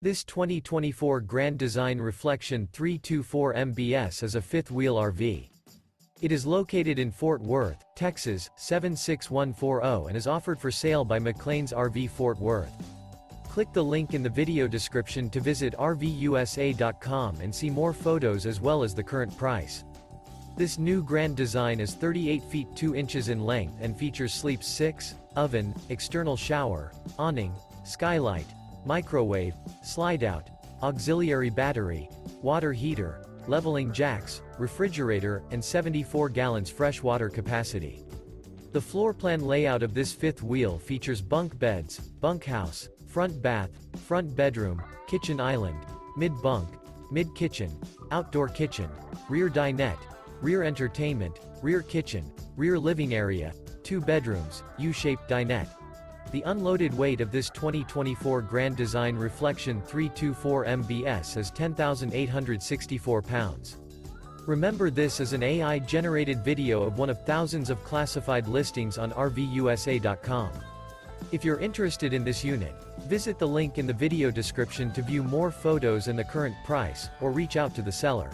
This 2024 Grand Design Reflection 324 MBS is a fifth-wheel RV. It is located in Fort Worth, Texas, 76140 and is offered for sale by McClain's RV Fort Worth. Click the link in the video description to visit RVUSA.com and see more photos as well as the current price. This new Grand Design is 38 feet 2 inches in length and features sleep 6, oven, external shower, awning, skylight, microwave, slide-out, auxiliary battery, water heater, leveling jacks, refrigerator, and 74 gallons fresh water capacity. The floor plan layout of this fifth wheel features bunk beds, bunkhouse, front bath, front bedroom, kitchen island, mid-bunk, mid-kitchen, outdoor kitchen, rear dinette, rear entertainment, rear kitchen, rear living area, 2 bedrooms, U-shaped dinette. The unloaded weight of this 2024 Grand Design Reflection 324 MBS is 10,864 pounds. Remember, this is an AI-generated video of one of thousands of classified listings on RVUSA.com. If you're interested in this unit, visit the link in the video description to view more photos and the current price, or reach out to the seller.